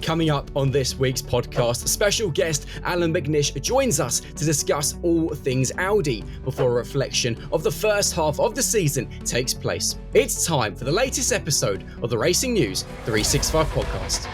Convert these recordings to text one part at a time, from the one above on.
Coming up on this week's podcast, special guest Allan McNish joins us to discuss all things Audi before a reflection of the first half of the season takes place. It's time for the latest episode of the Racing News 365 podcast.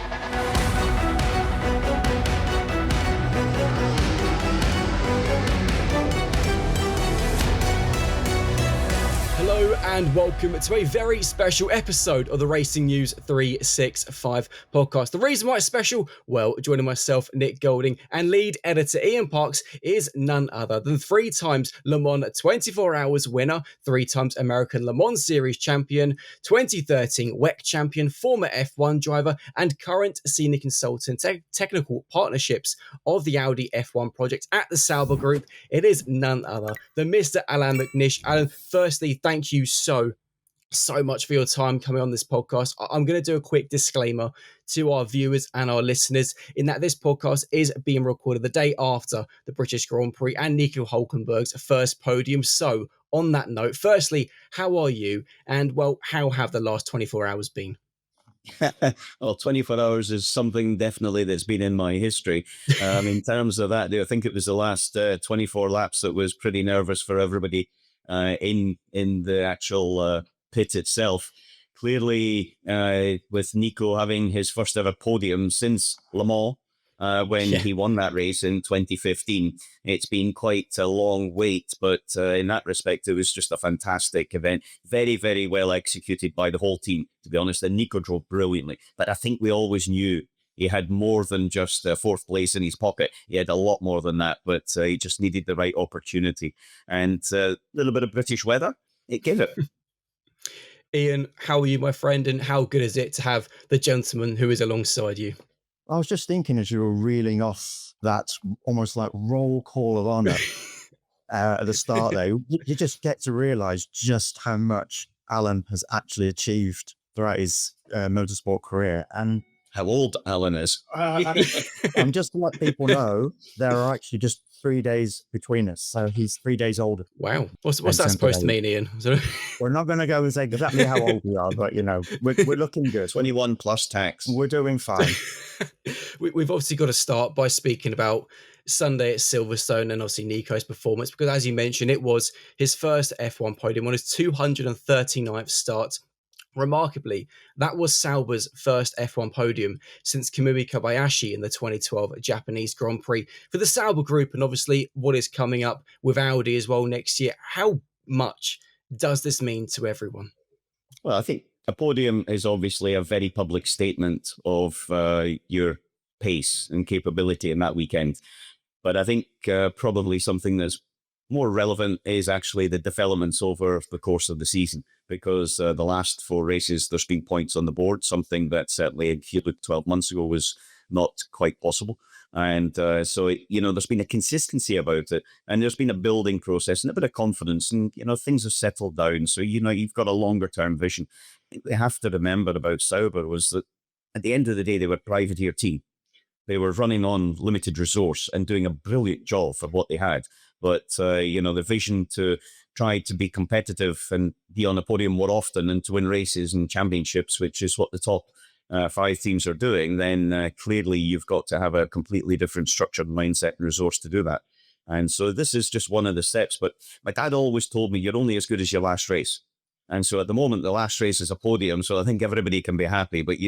Hello and welcome to a very special episode of the Racing News 365 podcast. The reason why it's special, well, joining myself, Nick Golding, and lead editor Ian Parks is none other than 3 times Le Mans 24 Hours winner, 3 times American Le Mans Series champion, 2013 WEC champion, former F1 driver, and current senior consultant technical partnerships of the Audi F1 project at the Sauber Group. It is none other than Mr. Allan McNish. Allan, firstly, thank you so much for your time coming on this podcast. I'm going to do a quick disclaimer to our viewers and our listeners in that this podcast is being recorded the day after the British Grand Prix and Nico Hulkenberg's first podium. So on that note, firstly, how are you? And well, how have the last 24 hours been? Well, 24 hours is something definitely that's been in my history. In terms of that, I think it was the last 24 laps that was pretty nervous for everybody in the actual pit itself. Clearly, with Nico having his first ever podium since Le Mans, when he won that race in 2015, it's been quite a long wait, but in that respect, it was just a fantastic event. Very, very well executed by the whole team, to be honest, and Nico drove brilliantly. But I think we always knew he had more than just fourth place in his pocket. He had a lot more than that, but he just needed the right opportunity. And a little bit of British weather, it gave it. Ian, how are you, my friend, and how good is it to have the gentleman who is alongside you? I was just thinking as you were reeling off that almost like roll call of honor at the start there, you just get to realize just how much Allan has actually achieved throughout his motorsport career. And how old Allan is. I'm just to let people know, there are actually just 3 days between us. So he's 3 days older. Wow. What's that supposed to mean, Ian? We're not going to go and say exactly how old we are, but, you know, we're looking good. 21 plus tax. We're doing fine. We've obviously got to start by speaking about Sunday at Silverstone and obviously Nico's performance, because as you mentioned, it was his first F1 podium on his 239th start. Remarkably, that was Sauber's first F1 podium since Kamui Kobayashi in the 2012 Japanese Grand Prix for the Sauber Group, and obviously what is coming up with Audi as well next year. How much does this mean to everyone? Well, I think a podium is obviously a very public statement of your pace and capability in that weekend. But I think probably something that's more relevant is actually the developments over the course of the season, because the last 4 races, there's been points on the board, something that certainly, if you look 12 months ago, was not quite possible. And so, there's been a consistency about it, and there's been a building process and a bit of confidence, and, things have settled down. So, you've got a longer term vision. I think we have to remember about Sauber was that at the end of the day, they were a privateer team. They were running on limited resource and doing a brilliant job for what they had. But, the vision to try to be competitive and be on the podium more often and to win races and championships, which is what the top 5 teams are doing, then clearly you've got to have a completely different structured mindset and resource to do that. And so this is just one of the steps. But my dad always told me, you're only as good as your last race. And so at the moment, the last race is a podium, so I think everybody can be happy. But,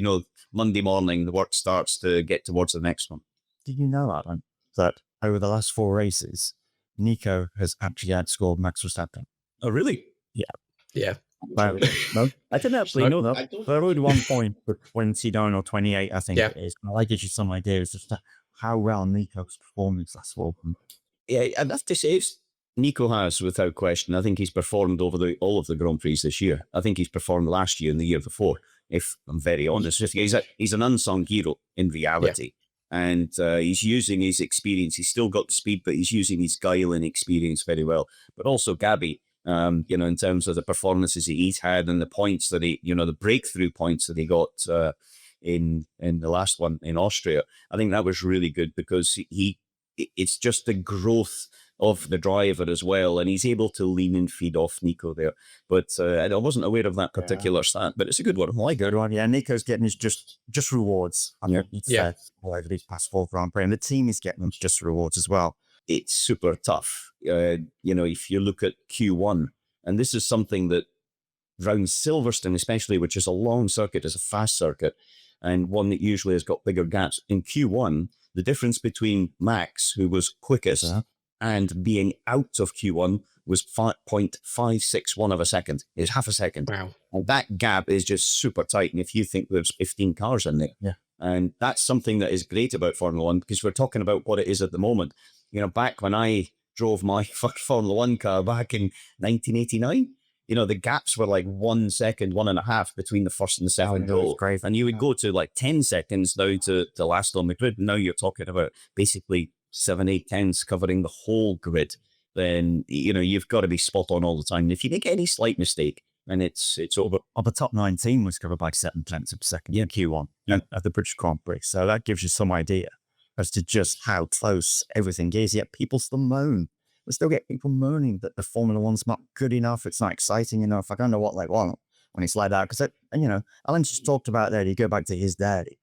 Monday morning, the work starts to get towards the next one. Did you know, Allan, that over the last 4 races, Nico has actually outscored Max Verstappen? Oh, really? Yeah. No, I didn't actually know that. They're only 1 point for 29 or 28, I think it is. But that gives you some idea as to how well Nico's performance last fall. Yeah, I'd have to say Nico has, without question. I think he's performed over all of the Grand Prix this year. I think he's performed last year and the year before, if I'm very honest with you. He's an unsung hero in reality. Yeah. And he's using his experience. He's still got the speed, but he's using his guile and experience very well. But also Gabby, in terms of the performances that he's had and the points that the breakthrough points that he got in the last one in Austria. I think that was really good because it's just the growth of the driver as well, and he's able to lean and feed off Nico there. But I wasn't aware of that particular stat, but it's a good one. I like Good one. Yeah, Nico's getting his just rewards. I think you'd say over these past 4 Grand Prix, and the team is getting them just rewards as well. It's super tough. If you look at Q1, and this is something that around Silverstone especially, which is a long circuit, is a fast circuit, and one that usually has got bigger gaps. In Q1, the difference between Max, who was quickest, and being out of Q1 was 5.561 of a second. It's half a second. Wow. And that gap is just super tight. And if you think there's 15 cars in there, and that's something that is great about Formula One, because we're talking about what it is at the moment. Back when I drove my Formula One car back in 1989, the gaps were like 1 second, 1.5 between the first and the second goal. And you would go to like 10 seconds now to last on the grid. Now you're talking about basically 7, 8 tenths covering the whole grid. Then, you've got to be spot on all the time. And if you make any slight mistake, then it's over. Well, the top 19 was covered by 7 tenths of a second in Q1 at the British Grand Prix. So that gives you some idea as to just how close everything is. Yet people still moan. We still get people moaning that the Formula One's not good enough. It's not exciting enough. I don't know what they want when it's like that. Because, Alan just talked about that. You go back to his day.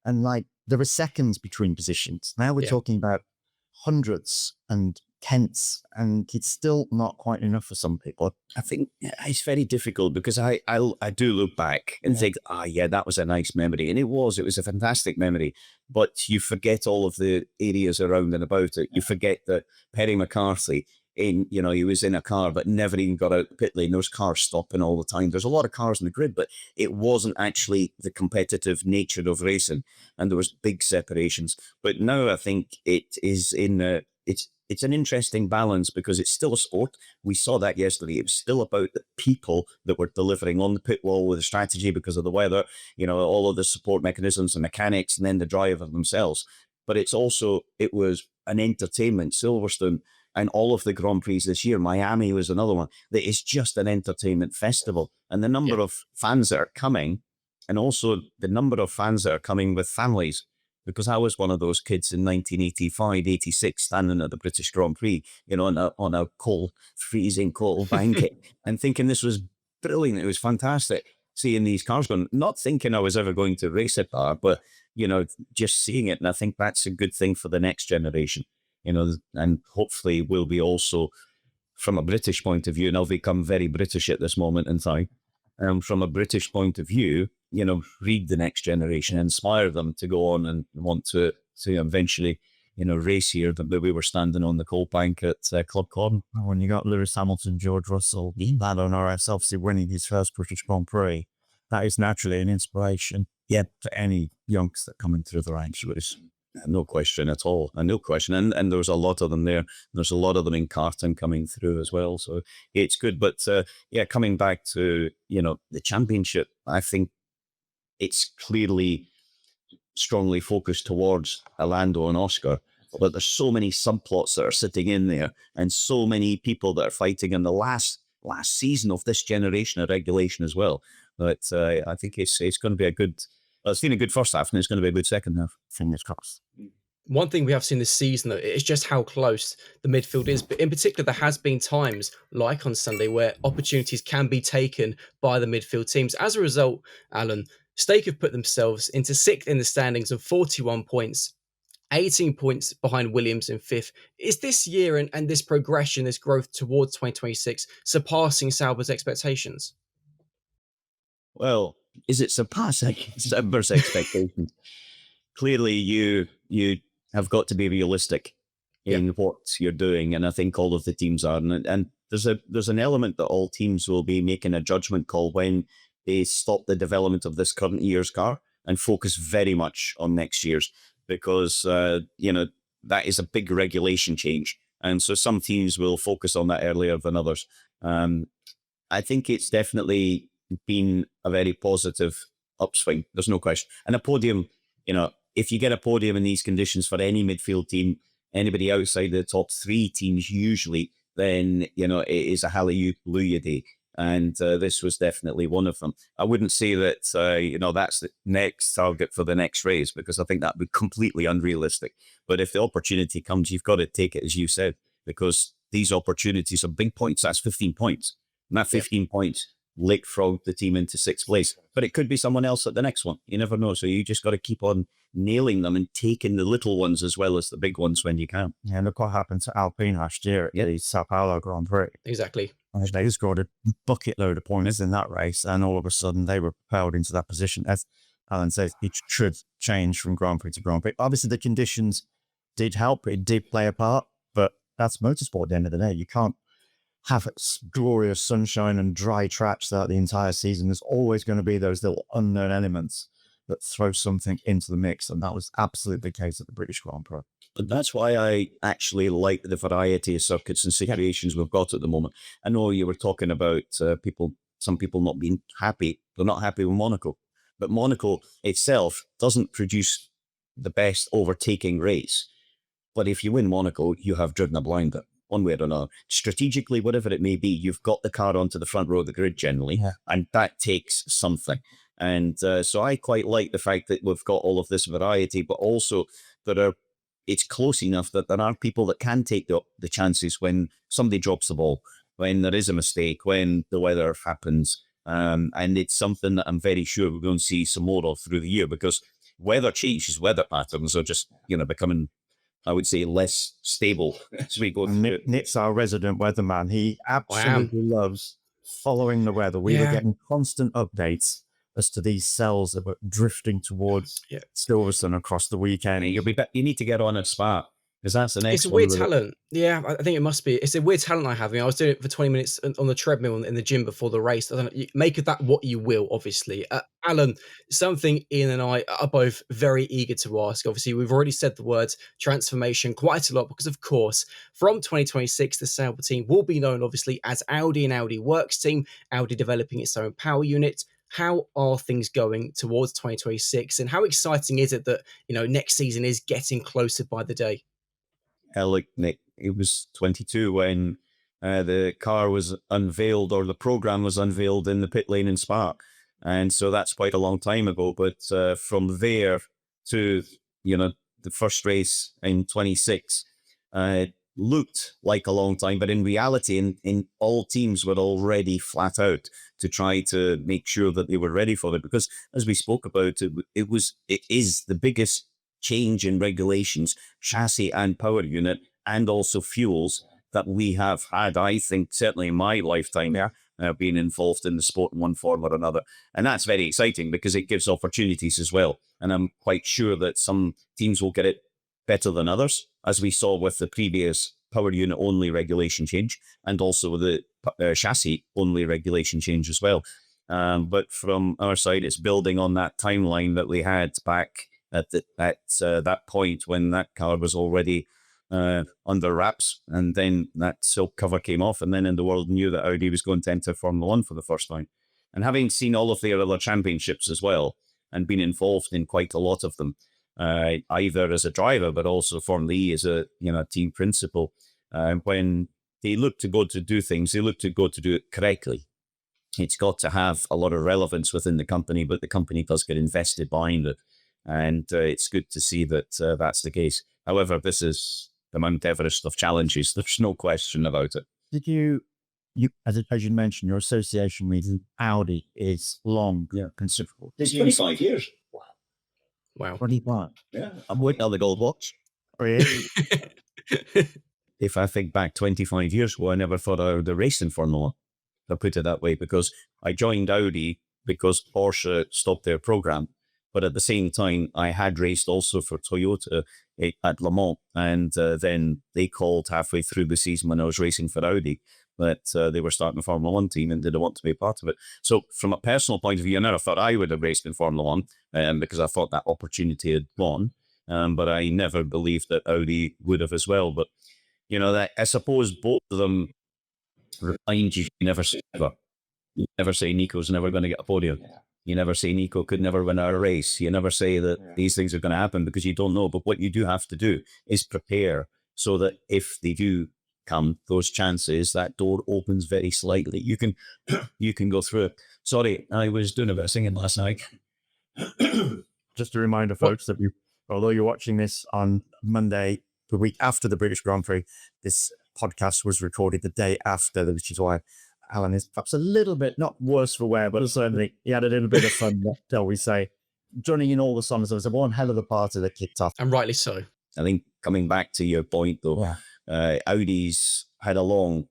And there are seconds between positions. Now we're talking about hundreds and tenths. And it's still not quite enough for some people. I think it's very difficult because I do look back and think, that was a nice memory. And it was a fantastic memory. But you forget all of the areas around and about it. You forget that Perry McCarthy, he was in a car but never even got out the pit lane. Those cars stopping all the time. There's a lot of cars in the grid, but it wasn't actually the competitive nature of racing. And there was big separations. But now I think it is it's an interesting balance because it's still a sport. We saw that yesterday. It was still about the people that were delivering on the pit wall with a strategy because of the weather, all of the support mechanisms and mechanics, and then the driver themselves. But it was an entertainment. Silverstone and all of the Grand Prix this year, Miami was another one, that is just an entertainment festival. And the number of fans that are coming, and also the number of fans that are coming with families. Because I was one of those kids in 1985, 86, standing at the British Grand Prix, on a freezing cold banquet and thinking this was brilliant. It was fantastic seeing these cars going, not thinking I was ever going to race a car, but, just seeing it. And I think that's a good thing for the next generation, and hopefully will be also from a British point of view, and I've become very British at this moment in time. From a British point of view, read the next generation, inspire them to go on and want to eventually, race here. That we were standing on the cold bank at Club Corden. When you got Lewis Hamilton, George Russell, that on RS obviously winning his first British Grand Prix, that is naturally an inspiration for any youngster coming through the ranks. No question at all. No question. And there's a lot of them there. There's a lot of them in karting coming through as well. So it's good. But coming back to, the championship, I think it's clearly strongly focused towards Lando and Oscar. But there's so many subplots that are sitting in there and so many people that are fighting in the last season of this generation of regulation as well. But I think it's going to be it's been a good first half and it's going to be a good second half. Fingers crossed. One thing we have seen this season, though, is just how close the midfield is. But in particular, there has been times, like on Sunday, where opportunities can be taken by the midfield teams. As a result, Alan, Stake have put themselves into 6th in the standings on 41 points, 18 points behind Williams in 5th. Is this year and this progression, this growth towards 2026, surpassing Sauber's expectations? Well, is it surpassing Sauber's expectations? Clearly, you have got to be realistic in what you're doing, and I think all of the teams are. And there's an element that all teams will be making a judgment call when they stop the development of this current year's car and focus very much on next year's, because that is a big regulation change, and so some teams will focus on that earlier than others. I think it's definitely been a very positive upswing. There's no question. And a podium, if you get a podium in these conditions for any midfield team, anybody outside the top 3 teams usually, then, it is a hallelujah day. And this was definitely one of them. I wouldn't say that, that's the next target for the next race, because I think that would be completely unrealistic. But if the opportunity comes, you've got to take it, as you said. because these opportunities are big points. That's 15 points. And that 15 points leapfrogged the team into 6th place. But it could be someone else at the next one. You never know. So you just got to keep on nailing them and taking the little ones as well as the big ones when you can. Yeah, look what happened to Alpine last year at the Sao Paulo Grand Prix. Exactly. They scored a bucket load of points in that race, and all of a sudden they were propelled into that position. As Alan says, it should change from Grand Prix to Grand Prix. Obviously, the conditions did help. It did play a part, but that's motorsport at the end of the day. You can't have glorious sunshine and dry tracks throughout the entire season. There's always going to be those little unknown elements that throw something into the mix, and that was absolutely the case at the British Grand Prix. But that's why I actually like the variety of circuits and situations we've got at the moment. I know you were talking about some people not being happy. They're not happy with Monaco. But Monaco itself doesn't produce the best overtaking race. But if you win Monaco, you have driven a blinder, one way or another. Strategically, whatever it may be, you've got the car onto the front row of the grid generally, and that takes something. And so I quite like the fact that we've got all of this variety, but also it's close enough that there are people that can take the chances when somebody drops the ball, when there is a mistake, when the weather happens. And it's something that I'm very sure we're going to see some more of through the year, because weather changes, weather patterns are just, becoming, I would say, less stable as we go through. Nick's our resident weatherman. He absolutely loves following the weather. We were getting constant updates as to these cells that were drifting towards Silverstone across the weekend. You need to get on a Spa, because that's the next one. It's a weird talent. Yeah, I think it must be. It's a weird talent I have. I was doing it for 20 minutes on the treadmill in the gym before the race. I don't know, you make of that what you will, obviously. Alan, something Ian and I are both very eager to ask. Obviously, we've already said the words transformation quite a lot because, of course, from 2026, the Sauber team will be known, obviously, as Audi and Audi Works Team, Audi developing its own power unit. How are things going towards 2026, and how exciting is it that, next season is getting closer by the day? Look, Nick, it was 22 when the car was unveiled, or the program was unveiled in the pit lane in Spa. And so that's quite a long time ago. But from there to, the first race in 26, looked like a long time, but in reality, in all teams were already flat out to try to make sure that they were ready for it. Because as we spoke about, it is the biggest change in regulations, chassis and power unit, and also fuels that we have had, I think, certainly in my lifetime, being involved in the sport in one form or another. And that's very exciting because it gives opportunities as well. And I'm quite sure that some teams will get it better than others, as we saw with the previous power unit only regulation change, and also with the chassis only regulation change as well. But from our side, it's building on that timeline that we had back at that point when that car was already under wraps, and then that silk cover came off, and then the world knew that Audi was going to enter Formula One for the first time. And having seen all of their other championships as well, and been involved in quite a lot of them, either as a driver, but also Formula E as a team principal, when they look to go to do things, they look to go to do it correctly. It's got to have a lot of relevance within the company, but the company does get invested behind it. And it's good to see that that's the case. However, this is the Mount Everest of challenges. There's no question about it. Did you as you mentioned, your association with Audi is long, considerable. It's 25 years. Wow. 25. Yeah, I'm waiting on the gold watch. Really? If I think back 25 years ago, I never thought I would race in Formula One. I put it that way, because I joined Audi because Porsche stopped their program. But at the same time, I had raced also for Toyota at Le Mans. And then they called halfway through the season when I was racing for Audi that they were starting a Formula One team and didn't want to be a part of it. So from a personal point of view, I never thought I would have raced in Formula One because I thought that opportunity had gone. But I never believed that Audi would have as well. But, that I suppose both of them remind you never say never. You never say Nico's never going to get a podium. Yeah. You never say Nico could never win a race. You never say that these things are going to happen, because you don't know. But what you do have to do is prepare so that if they do come, those chances, that door opens very slightly. You can go through it. Sorry, I was doing a bit of singing last night. Just a reminder, folks, that although you're watching this on Monday, the week after the British Grand Prix, this podcast was recorded the day after, which is why Alan is perhaps a little bit, not worse for wear, but certainly he had a little bit of fun, shall we say, joining in all the songs. There was one hell of a party that kicked off. And rightly so. I think coming back to your point, though, Audi's had a long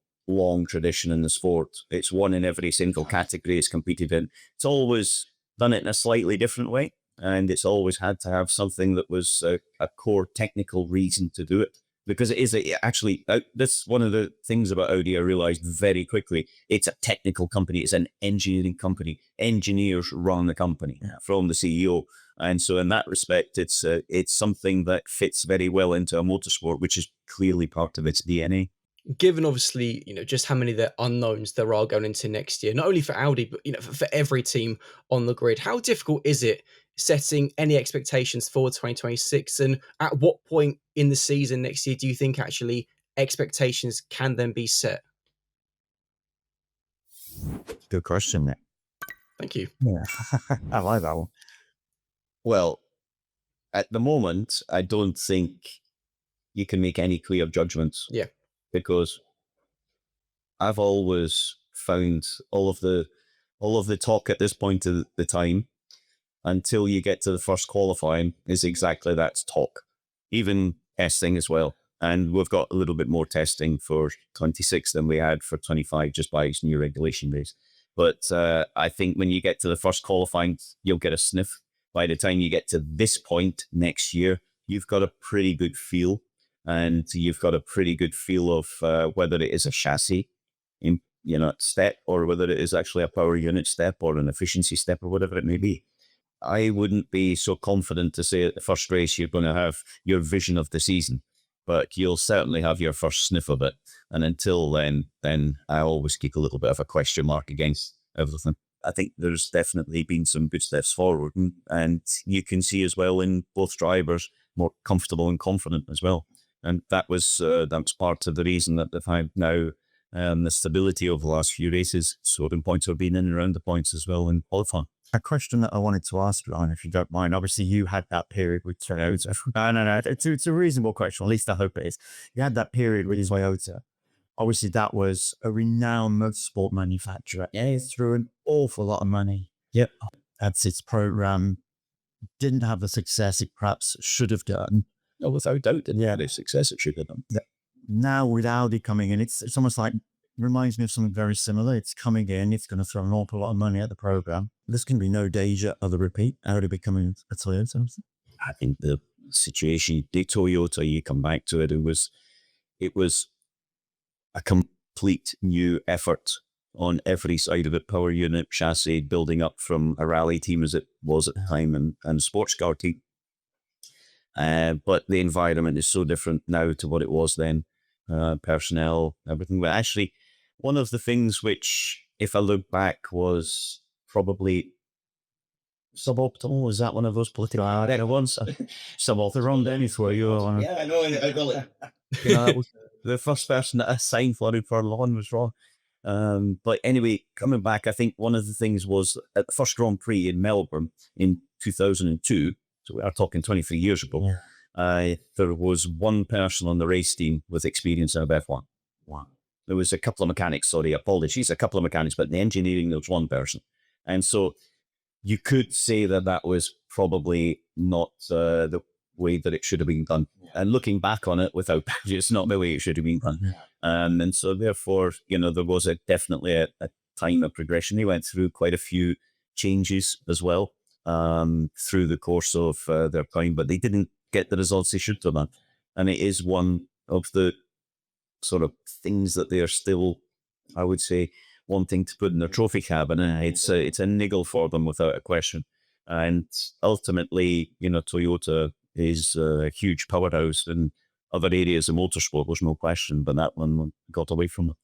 tradition in the sport. It's won in every single category it's competed in. It's always done it in a slightly different way, and it's always had to have something that was a core technical reason to do it. Because it is actually, that's one of the things about Audi I realized very quickly. It's a technical company. It's an engineering company. Engineers run the company from the CEO. And so in that respect, it's something that fits very well into a motorsport, which is clearly part of its DNA. Given obviously, just how many of the unknowns there are going into next year, not only for Audi, but, for every team on the grid, how difficult is it setting any expectations for 2026? And at what point in the season next year do you think actually expectations can then be set? Good question, Nick. Thank you. Yeah, I like that one. Well, at the moment, I don't think you can make any clear judgments. Yeah. Because I've always found all of the talk at this point of the time until you get to the first qualifying is exactly that's talk, even testing as well. And we've got a little bit more testing for 26 than we had for 25 just by its new regulation base. But I think when you get to the first qualifying, you'll get a sniff. By the time you get to this point next year, you've got a pretty good feel. And you've got a pretty good feel of whether it is a chassis step or whether it is actually a power unit step or an efficiency step or whatever it may be. I wouldn't be so confident to say at the first race you're going to have your vision of the season, but you'll certainly have your first sniff of it. And until then I always keep a little bit of a question mark against everything. I think there's definitely been some good steps forward, and you can see as well in both drivers more comfortable and confident as well. And that was part of the reason that they've had now the stability over the last few races. So the points have been in and around the points as well in qualifying. A question that I wanted to ask, Ryan, if you don't mind. Obviously, you had that period with Toyota. No. It's a reasonable question. At least I hope it is. You had that period with Toyota. Obviously, that was a renowned motorsport manufacturer. Yeah, it threw an awful lot of money. Yep. That's its program. Didn't have the success it perhaps should have done. Oh, without doubt, didn't have the success it should have done. Yeah. Now with Audi coming in, it's almost like, reminds me of something very similar. It's coming in, it's going to throw an awful lot of money at the program. There's going to be no danger of the repeat. Audi becoming a Toyota. I think the situation, the Toyota, you come back to it, it was a complete new effort on every side of it, power unit, chassis, building up from a rally team as it was at the time and sports car team. But the environment is so different now to what it was then. Personnel, everything. But actually, one of the things which, if I look back, was probably suboptimal. Is that one of those political ones? Subaltern, Dennis, where you are. Yeah, I know. I got it. That was the first person that I signed for lawn was wrong. But anyway, coming back, I think one of the things was at the first Grand Prix in Melbourne in 2002. So we are talking 23 years ago. Yeah. There was one person on the race team with experience in a F1. Wow. There was a couple of mechanics, apologies, a couple of mechanics, but in the engineering, there was one person. And so you could say that was probably not the way that it should have been done. Yeah. And looking back on it without, it's not the way it should have been done. Yeah. And so therefore, there was definitely a time of progression. They went through quite a few changes as well. Through the course of their time, but they didn't get the results they should have done. And it is one of the sort of things that they are still, I would say, wanting to put in their trophy cabinet. It's a niggle for them without a question. And ultimately, Toyota is a huge powerhouse in other areas of motorsport, there's no question, but that one got away from them.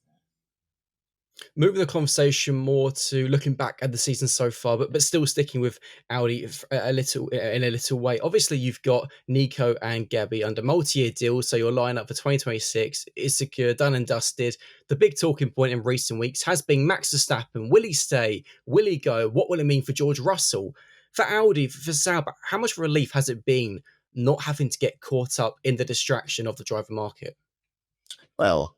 Moving the conversation more to looking back at the season so far, but still sticking with Audi a little way. Obviously, you've got Nico and Gabby under multi-year deals, so your lineup for 2026 is secure, done and dusted. The big talking point in recent weeks has been Max Verstappen. Will he stay? Will he go? What will it mean for George Russell? For Audi, for Sauber, how much relief has it been not having to get caught up in the distraction of the driver market? Well,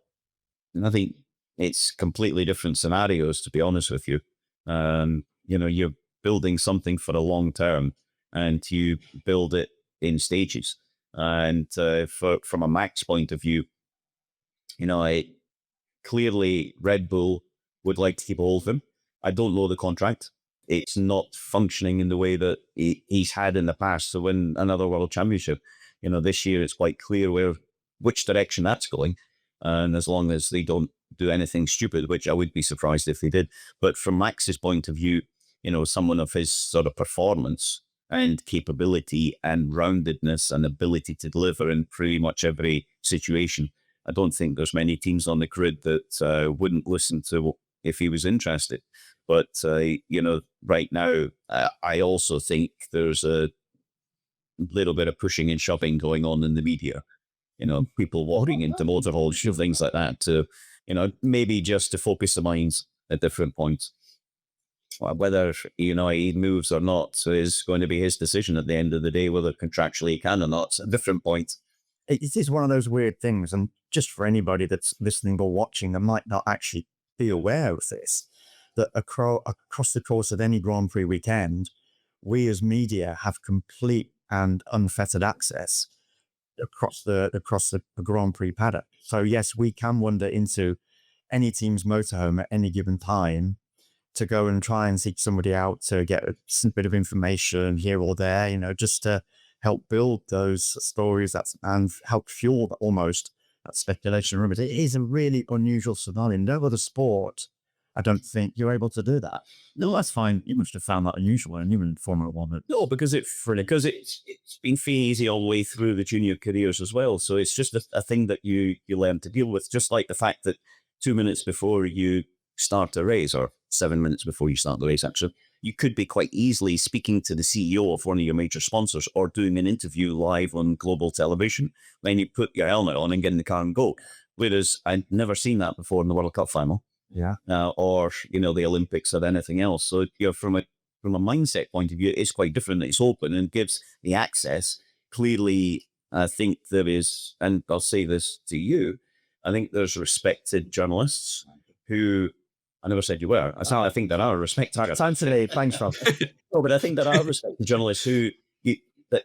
And I think it's completely different scenarios, to be honest with you. You're building something for the long term, and you build it in stages. And from a Max point of view, clearly Red Bull would like to keep hold of him. I don't know the contract. It's not functioning in the way that he's had in the past to win another world championship. This year it's quite clear which direction that's going. And as long as they don't do anything stupid, which I would be surprised if they did. But from Max's point of view, someone of his sort of performance and capability and roundedness and ability to deliver in pretty much every situation, I don't think there's many teams on the grid that wouldn't listen to if he was interested. But, right now, I also think there's a little bit of pushing and shoving going on in the media. People walking into motorholes, things like that, to, maybe just to focus the minds at different points. Whether, he moves or not is going to be his decision at the end of the day, whether contractually he can or not. It's a different point. It is one of those weird things, and just for anybody that's listening or watching that might not actually be aware of this, that across the course of any Grand Prix weekend, we as media have complete and unfettered access across the Grand Prix paddock. So yes, we can wander into any team's motorhome at any given time to go and try and seek somebody out to get a snippet of information here or there, just to help build those stories and help fuel almost that speculation. Remember, it is a really unusual scenario. No other sport, I don't think you're able to do that. No, that's fine. You must have found that unusual, and even in Formula One. No, because it's been fairly easy all the way through the junior careers as well. So it's just a thing that you learn to deal with. Just like the fact that 2 minutes before you start a race, or 7 minutes before you start the race, actually, you could be quite easily speaking to the CEO of one of your major sponsors or doing an interview live on global television. Then you put your helmet on and get in the car and go. Whereas I'd never seen that before in the World Cup final. Yeah. Or, the Olympics or anything else. So, from a mindset point of view, it's quite different. It's open and gives the access. Clearly, I think there is, and I'll say this to you, I think there's respected journalists who, I never said you were. I think there are respected. Time to leave. Thanks, Rob. No, but I think there are respected journalists that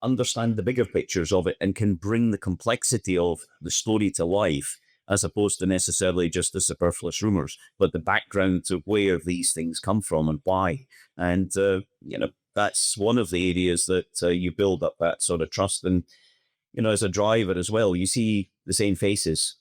understand the bigger pictures of it and can bring the complexity of the story to life, as opposed to necessarily just the superfluous rumors, but the background to where these things come from and why. And, that's one of the areas that you build up that sort of trust. And, as a driver as well, you see the same faces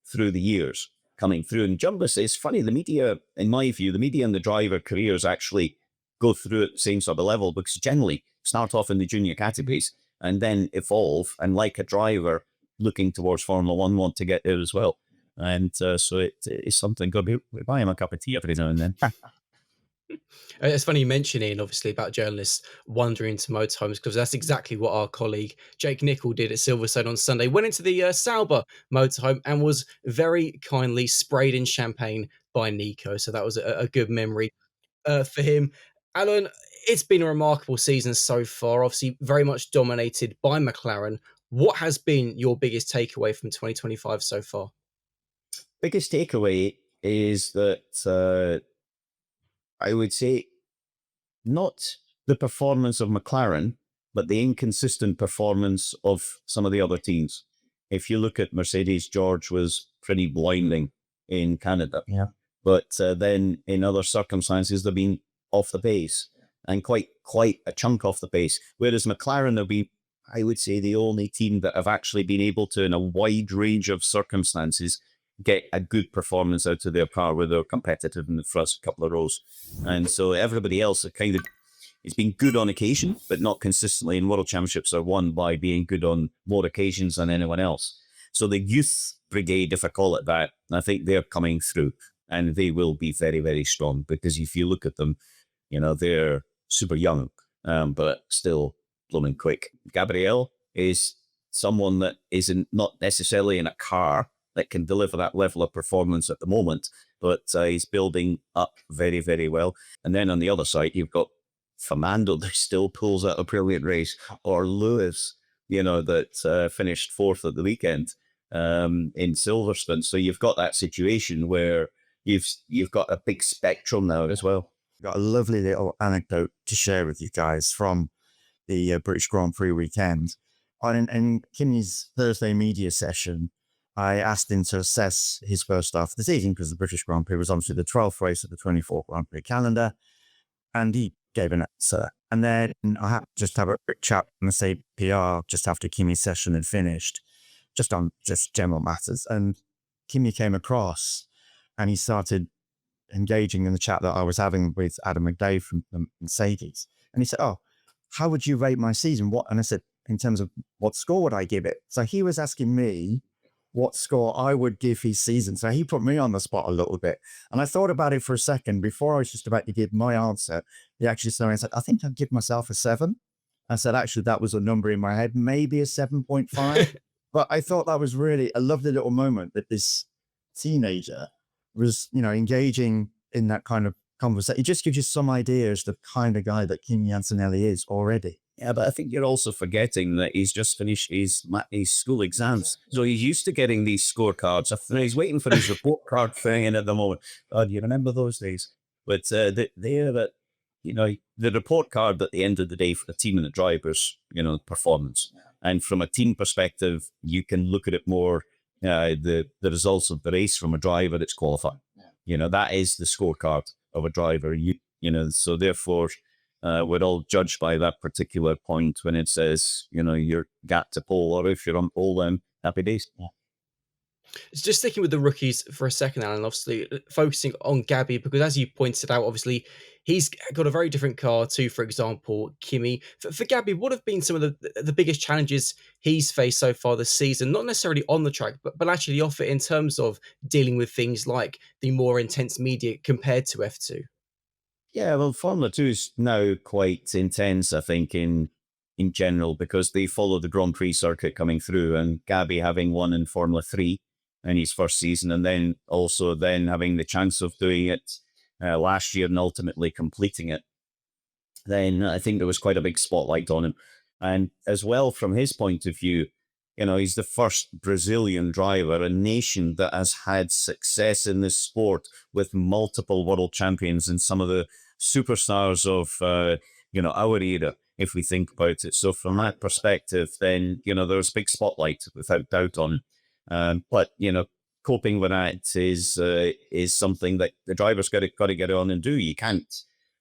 through the years coming through. And journalists, it's funny, the media, in my view, the media and the driver careers actually go through at the same sort of level, because generally start off in the junior categories and then evolve, and like a driver looking towards Formula One, want to get there as well. And so it is something. Got to buy him a cup of tea every now and then. It's funny you mention, Ian, obviously, about journalists wandering into motorhomes, because that's exactly what our colleague Jake Nicol did at Silverstone on Sunday. Went into the Sauber motorhome and was very kindly sprayed in champagne by Nico. So that was a good memory for him. Allan, it's been a remarkable season so far, obviously very much dominated by McLaren. What has been your biggest takeaway from 2025 so far? Biggest takeaway is that I would say not the performance of McLaren, but the inconsistent performance of some of the other teams. If you look at Mercedes, George was pretty blinding in Canada. Yeah. But then in other circumstances, they've been off the pace, and quite a chunk off the pace. Whereas McLaren have been, I would say, the only team that have actually been able to, in a wide range of circumstances, get a good performance out of their car where they're competitive in the first couple of rows. And so everybody else it's been good on occasion, but not consistently. And World Championships are won by being good on more occasions than anyone else. So the youth brigade, if I call it that, I think they're coming through, and they will be very, very strong, because if you look at them, they're super young, but still blooming quick. Gabriel is someone that isn't not necessarily in a car that can deliver that level of performance at the moment, but he's building up very, very well. And then on the other side, you've got Fernando that still pulls out a brilliant race, or Lewis, that finished fourth at the weekend. in Silverstone. So you've got that situation where you've got a big spectrum now as well. Got a lovely little anecdote to share with you guys from the British Grand Prix weekend. In Kimi's Thursday media session, I asked him to assess his first half of the season because the British Grand Prix was obviously the 12th race of the 24 Grand Prix calendar, and he gave an answer. And then I had just have a quick chat on the same PR just after Kimi's session had finished, just on just general matters. And Kimi came across and he started engaging in the chat that I was having with Adam McNish from Mercedes. And he said, "Oh, how would you rate my season?" And I said, "In terms of what score would I give it?" So he was asking me what score I would give his season. So he put me on the spot a little bit. And I thought about it for a second before I was just about to give my answer. He actually said, "I think I'd give myself a 7. I said, actually, that was a number in my head, maybe a 7.5. But I thought that was really a lovely little moment that this teenager was, engaging in that kind of conversation. It just gives you some idea as the kind of guy that Kimi Antonelli is already. Yeah, but I think you're also forgetting that he's just finished his school exams. So he's used to getting these scorecards. He's waiting for his report card thing at the moment. Oh, do you remember those days? But the report card at the end of the day for the team and the drivers, performance. And from a team perspective, you can look at it more, the results of the race from a driver that's qualified. That is the scorecard of a driver. So therefore, we're all judged by that particular point when it says, you're got to pole, or if you're on pole, then happy days. Yeah. Just sticking with the rookies for a second, Alan, obviously focusing on Gabby, because as you pointed out, obviously he's got a very different car to, for example, Kimi. For Gabby, what have been some of the biggest challenges he's faced so far this season? Not necessarily on the track, but actually off it, in terms of dealing with things like the more intense media compared to F2. Yeah, well, Formula 2 is now quite intense, I think, in general, because they follow the Grand Prix circuit coming through, and Gabby having won in Formula 3 in his first season, and then also having the chance of doing it last year and ultimately completing it, then I think there was quite a big spotlight on him. And as well, from his point of view, he's the first Brazilian driver, a nation that has had success in this sport with multiple world champions and some of the superstars of, our era, if we think about it. So from that perspective, then, there's a big spotlight without doubt on him. But, coping with that is something that the driver's got to get on and do. You can't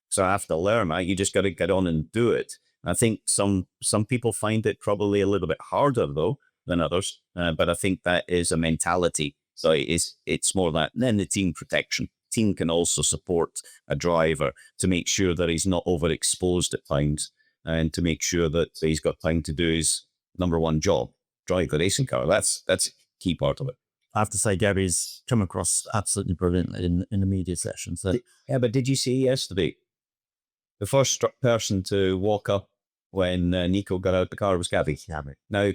sort of have to learn that. You just got to get on and do it. I think some people find it probably a little bit harder, though, than others. But I think that is a mentality. So it's more that. And then the team protection. Team can also support a driver to make sure that he's not overexposed at times, and to make sure that he's got time to do his number one job, drive the racing car. That's a key part of it. I have to say, Gabby's come across absolutely brilliantly in the media session. So. Yeah, but did you see yesterday? The first person to walk up when Nico got out the car was Gabby. Now,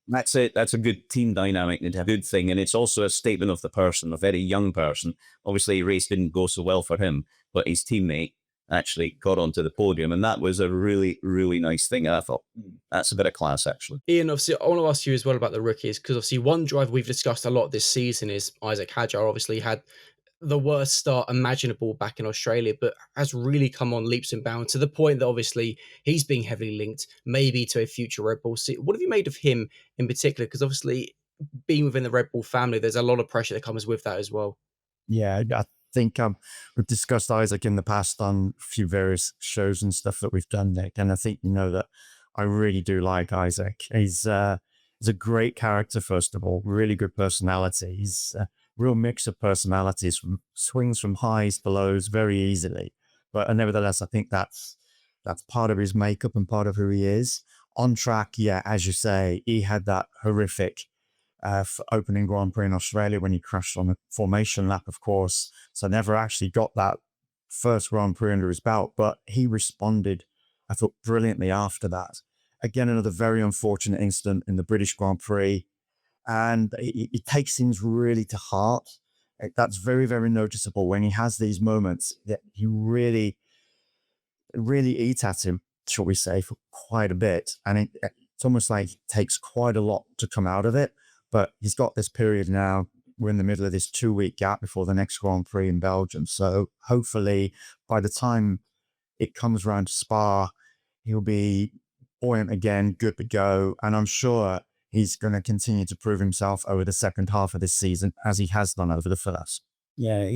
that's it. That's a good team dynamic and a good thing. And it's also a statement of the person, a very young person. Obviously, the race didn't go so well for him, but his teammate actually got onto the podium. And that was a really, really nice thing. I thought that's a bit of class, actually. Ian, obviously, I want to ask you as well about the rookies, because obviously one driver we've discussed a lot this season is Isack Hadjar. Obviously had the worst start imaginable back in Australia, but has really come on leaps and bounds to the point that obviously he's being heavily linked maybe to a future Red Bull seat. What have you made of him in particular? Because obviously being within the Red Bull family, there's a lot of pressure that comes with that as well. Yeah, I think we've discussed Isack in the past on a few various shows and stuff that we've done, Nick, and I think that I really do like Isack. He's a great character, first of all, really good personality. He's real mix of personalities, swings from highs to lows very easily. But nevertheless, I think that's part of his makeup and part of who he is. On track, yeah, as you say, he had that horrific opening Grand Prix in Australia when he crashed on a formation lap, of course. So never actually got that first Grand Prix under his belt, but he responded, I thought, brilliantly after that. Again, another very unfortunate incident in the British Grand Prix. And he takes things really to heart. That's very, very noticeable when he has these moments that he really, really eats at him, shall we say, for quite a bit. And it's almost like it takes quite a lot to come out of it. But he's got this period now. We're in the middle of this 2-week gap before the next Grand Prix in Belgium. So hopefully by the time it comes around to Spa, he'll be buoyant again, good to go. And I'm sure he's going to continue to prove himself over the second half of this season, as he has done over the first. Yeah,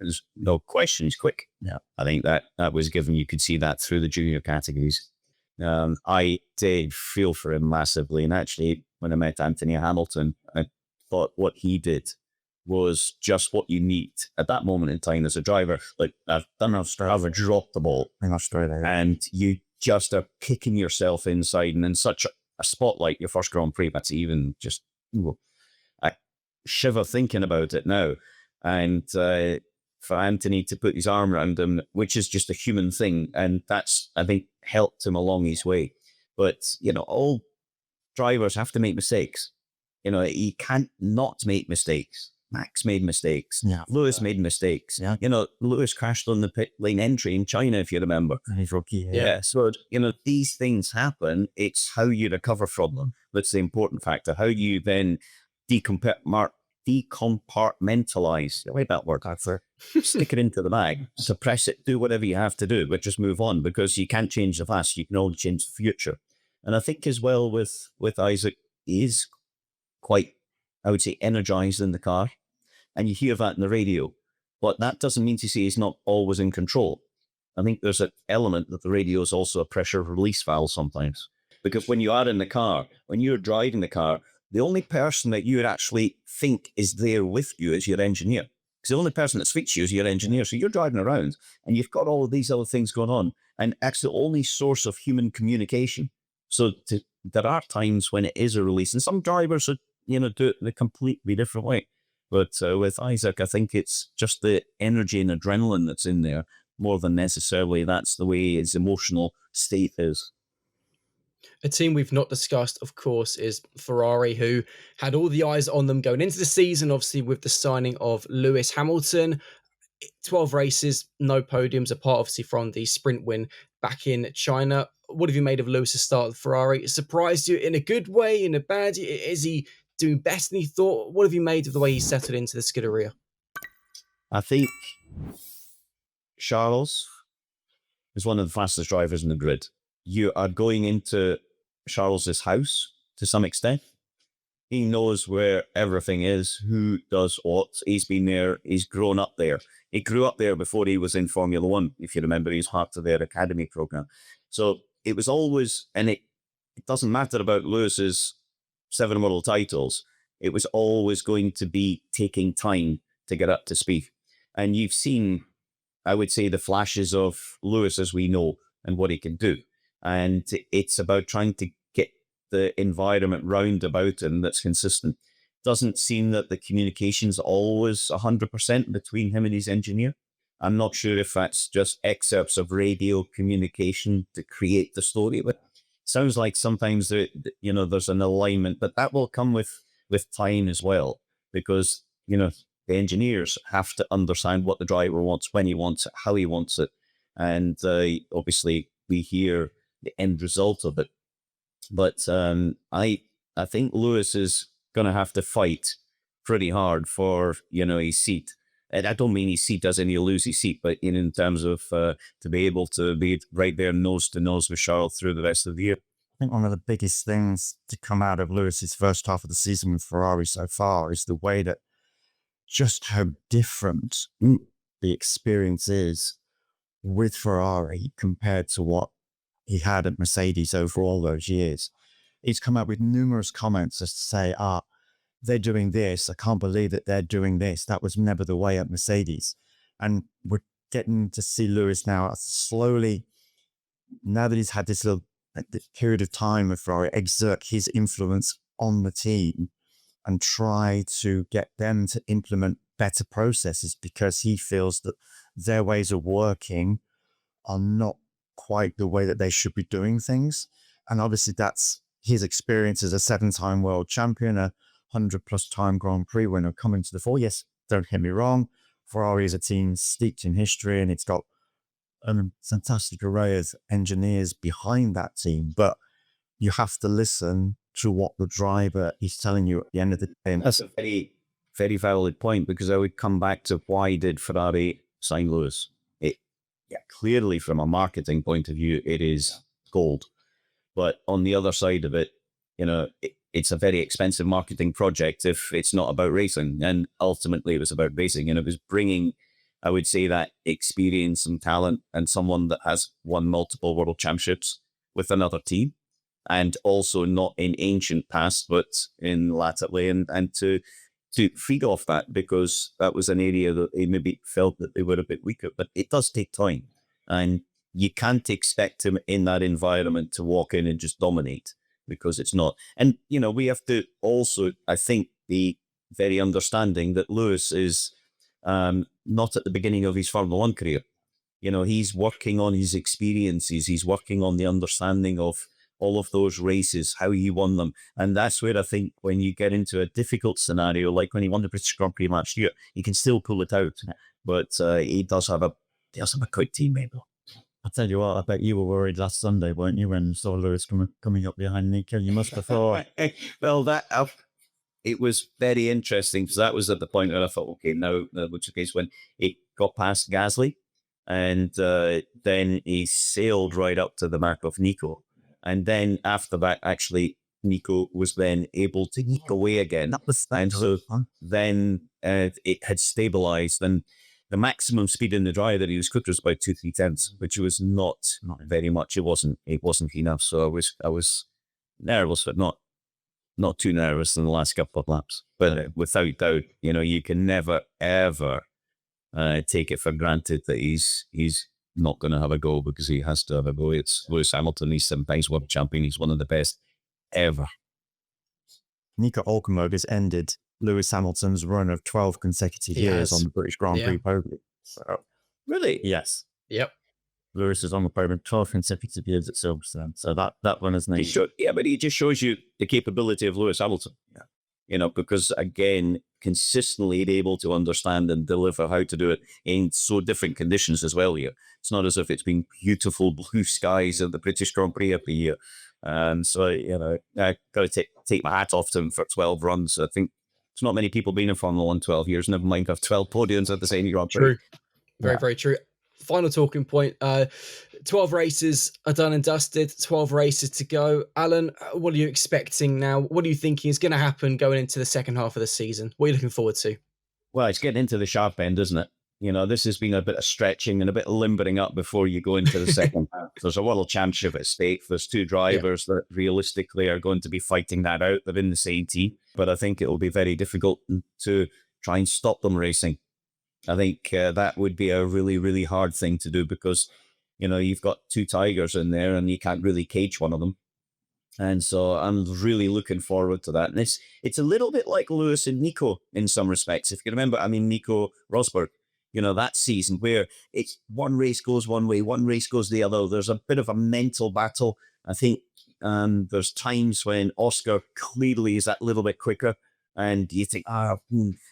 there's no question he's quick. Yeah. I think that was given. You could see that through the junior categories. I did feel for him massively. And actually, when I met Anthony Hamilton, I thought what he did was just what you need at that moment in time as a driver. Like, I've done Australia, I've dropped the ball In Australia. and you just are kicking yourself inside. And in such a spot like your first Grand Prix, that's even just, I shiver thinking about it now. And for Anthony to put his arm around him, which is just a human thing, and that's, I think, helped him along his way. But, all drivers have to make mistakes. You can't not make mistakes. Max made mistakes. Yeah. Lewis made mistakes. Yeah. Lewis crashed on the pit lane entry in China, if you remember. He's rookie. Yeah. So, these things happen. It's how you recover from them. That's the important factor. How you then decompartmentalize. The way that word. Stick it into the bag, suppress it, do whatever you have to do, but just move on, because you can't change the past. You can only change the future. And I think as well with Isack, he is quite, I would say, energized in the car. And you hear that in the radio. But that doesn't mean to say he's not always in control. I think there's an element that the radio is also a pressure release valve sometimes. Because when you are in the car, when you're driving the car, the only person that you would actually think is there with you is your engineer. Because the only person that speaks to you is your engineer. So you're driving around and you've got all of these other things going on. And that's the only source of human communication. So there are times when it is a release. And some drivers do it in a completely different way. But with Isack, I think it's just the energy and adrenaline that's in there more than necessarily that's the way his emotional state is. A team we've not discussed, of course, is Ferrari, who had all the eyes on them going into the season, obviously with the signing of Lewis Hamilton. 12 races, no podiums, apart obviously from the sprint win back in China. What have you made of Lewis's start with Ferrari? It surprised you in a good way, in a bad? Is he doing better than you thought? What have you made of the way he settled into the Scuderia? I think Charles is one of the fastest drivers in the grid. You are going into Charles's house to some extent. He knows where everything is, who does what. He's been there. He's grown up there. He grew up there before he was in Formula One. If you remember, he's part of their academy program. So it was always, and it doesn't matter about Lewis's 7 world titles. It was always going to be taking time to get up to speed. And you've seen, I would say, the flashes of Lewis as we know and what he can do. And it's about trying to get the environment round about him that's consistent. Doesn't seem that the communication's always 100% between him and his engineer. I'm not sure if that's just excerpts of radio communication to create the story, but sounds like sometimes there's an alignment, but that will come with time as well, because the engineers have to understand what the driver wants, when he wants it, how he wants it, and obviously we hear the end result of it. But I think Lewis is going to have to fight pretty hard for his seat. And I don't mean his seat as in he'll lose his seat, but in terms of to be able to be right there nose to nose with Charles through the rest of the year. I think one of the biggest things to come out of Lewis's first half of the season with Ferrari so far is the way that just how different the experience is with Ferrari compared to what he had at Mercedes over all those years. He's come out with numerous comments as to say, they're doing this. I can't believe that they're doing this. That was never the way at Mercedes. And we're getting to see Lewis now slowly, now that he's had this little period of time with Ferrari, exert his influence on the team and try to get them to implement better processes, because he feels that their ways of working are not quite the way that they should be doing things. And obviously that's his experience as a 7-time world champion, a 100+ time Grand Prix winner coming to the fore. Yes, don't get me wrong, Ferrari is a team steeped in history and it's got a fantastic array of engineers behind that team, but you have to listen to what the driver is telling you at the end of the day. And That's a very, very valid point, because I would come back to why did Ferrari sign Lewis? Clearly from a marketing point of view, it is gold. But on the other side of it, it's a very expensive marketing project if it's not about racing. And ultimately it was about racing, and it was bringing, I would say, that experience and talent and someone that has won multiple world championships with another team, and also not in ancient past, but in latterly, and to feed off that, because that was an area that they maybe felt that they were a bit weaker. But it does take time, and you can't expect him in that environment to walk in and just dominate, because it's not. And, we have to also, I think, be very understanding that Lewis is not at the beginning of his Formula One career. He's working on his experiences. He's working on the understanding of all of those races, how he won them. And that's where I think when you get into a difficult scenario, like when he won the British Grand Prix last year, he can still pull it out. But he does have a good teammate, though. I'll tell you what, I bet you were worried last Sunday, weren't you, when you saw Lewis coming up behind Nico? You must have thought. Well, it was very interesting, because that was at the point where I thought, okay, now, which is the case when it got past Gasly, and then he sailed right up to the mark of Nico. And then after that, actually, Nico was then able to eke away again. And so then it had stabilized, and the maximum speed in the dry that he was quicker was about 2-3 tenths, which was not very much. It wasn't enough. So I was nervous, but not too nervous in the last couple of laps. But without doubt, you can never ever take it for granted that he's not going to have a go, because he has to have a go. It's Lewis Hamilton. He's 7 times world champion. He's one of the best ever. Nico Hulkenberg has ended Lewis Hamilton's run of 12 consecutive years on the British Grand Prix podium. So, really? Yes. Yep. Lewis is on the podium 12 consecutive years at Silverstone. So that one is nice. But he just shows you the capability of Lewis Hamilton. Yeah. Because again, consistently able to understand and deliver how to do it in so different conditions as well here. It's not as if it's been beautiful blue skies at the British Grand Prix every year. So, I got to take my hat off to him for 12 runs. I think it's not many people been in Formula 1 12 years, never mind have 12 podiums at the same Grand Prix. True. Very, very true. Final talking point. 12 races are done and dusted, 12 races to go. Alan, what are you expecting now? What are you thinking is going to happen going into the second half of the season? What are you looking forward to? Well, it's getting into the sharp end, isn't it? This has been a bit of stretching and a bit of limbering up before you go into the second half. There's a world championship at stake. There's 2 drivers that realistically are going to be fighting that out. They're in the same team. But I think it will be very difficult to try and stop them racing. I think that would be a really, really hard thing to do, because, you've got 2 tigers in there and you can't really cage one of them. And so I'm really looking forward to that. And it's a little bit like Lewis and Nico in some respects. If you remember, Nico Rosberg, that season where it's one race goes one way, one race goes the other. There's a bit of a mental battle. I think there's times when Oscar clearly is that little bit quicker, and you think,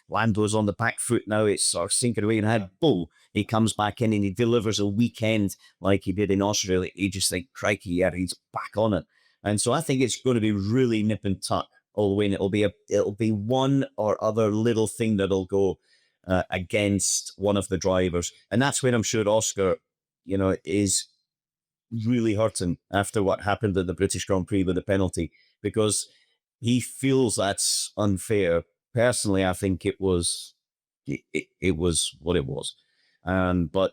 Lando's on the back foot now. It's sort of sinking away in head. Boom, he comes back in and he delivers a weekend like he did in Australia. You just think, crikey, yeah, he's back on it. And so I think it's going to be really nip and tuck all the way, and it'll be one or other little thing that'll go against one of the drivers. And that's where I'm sure Oscar, is really hurting after what happened at the British Grand Prix with the penalty, because he feels that's unfair. Personally, I think it was what it was. But,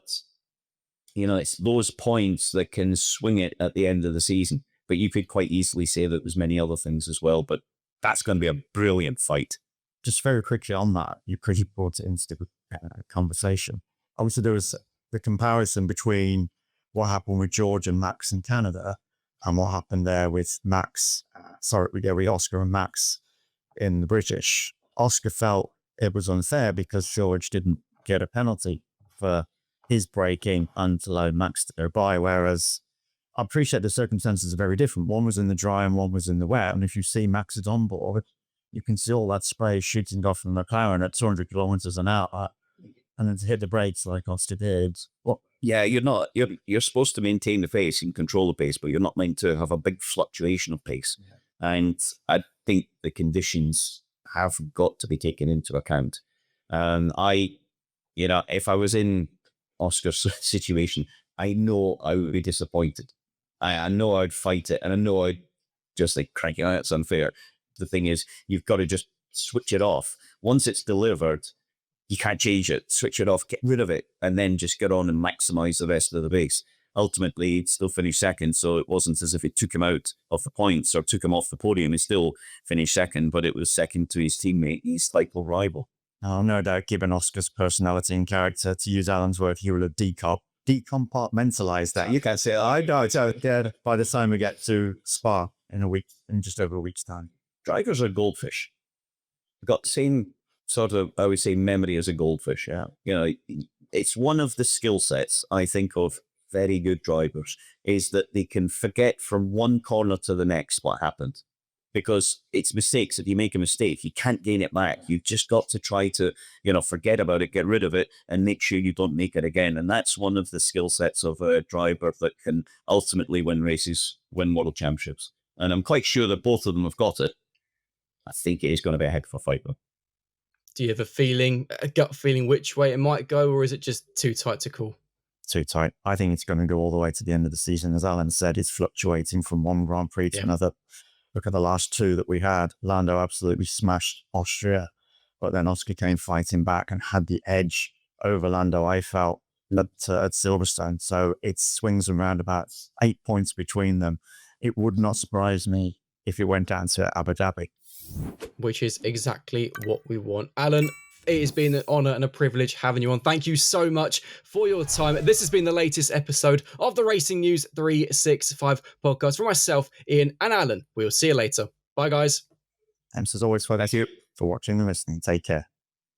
it's those points that can swing it at the end of the season. But you could quite easily say that there's many other things as well. But that's going to be a brilliant fight. Just very quickly on that, you pretty brought it into the conversation. Obviously, there was the comparison between what happened with George and Max in Canada and what happened there with Oscar and Max in the British. Oscar felt it was unfair because George didn't get a penalty for his braking and allowed Max to go by, whereas I appreciate the circumstances are very different. One was in the dry and one was in the wet. And if you see Max's onboard, you can see all that spray shooting off from the McLaren at 200 kilometers an hour, and then to hit the brakes like Oscar did. Well, yeah, you're supposed to maintain the pace and control the pace, but you're not meant to have a big fluctuation of pace. Yeah. And I think the conditions have got to be taken into account. If I was in Oscar's situation, I know I would be disappointed. I know I'd fight it, and I know I'd just like crank it out. It's unfair. The thing is, you've got to just switch it off. Once it's delivered, you can't change it. Switch it off, get rid of it, and then just get on and maximize the rest of the race. Ultimately, he'd still finished second, so it wasn't as if it took him out of the points or took him off the podium. He still finished second, but it was second to his teammate, his title rival. Oh, no doubt, given Oscar's personality and character, to use Alan's word, he will have decompartmentalized that. You can say, I know, it's out there by the time we get to Spa in just over a week's time. Drivers are goldfish. They've got the same sort of, I would say, memory as a goldfish. Yeah. It's one of the skill sets, I think, of very good drivers, is that they can forget from one corner to the next what happened. Because it's mistakes. If you make a mistake, you can't gain it back. You've just got to try to, forget about it, get rid of it, and make sure you don't make it again. And that's one of the skill sets of a driver that can ultimately win races, win world championships. And I'm quite sure that both of them have got it. I think it is going to be a heck of a fight, though. Do you have a gut feeling which way it might go, or is it just too tight to call? Too tight. I think it's going to go all the way to the end of the season. As Alan said, it's fluctuating from one Grand Prix to another. Look at the last two that we had. Lando absolutely smashed Austria, but then Oscar came fighting back and had the edge over Lando, I felt, at Silverstone. So it swings around about 8 points between them. It would not surprise me if it went down to Abu Dhabi. Which is exactly what we want. Alan, it has been an honour and a privilege having you on. Thank you so much for your time. This has been the latest episode of the Racing News 365 podcast from myself, Ian, and Alan. We'll see you later. Bye, guys. As always, thank you for watching and listening. Take care.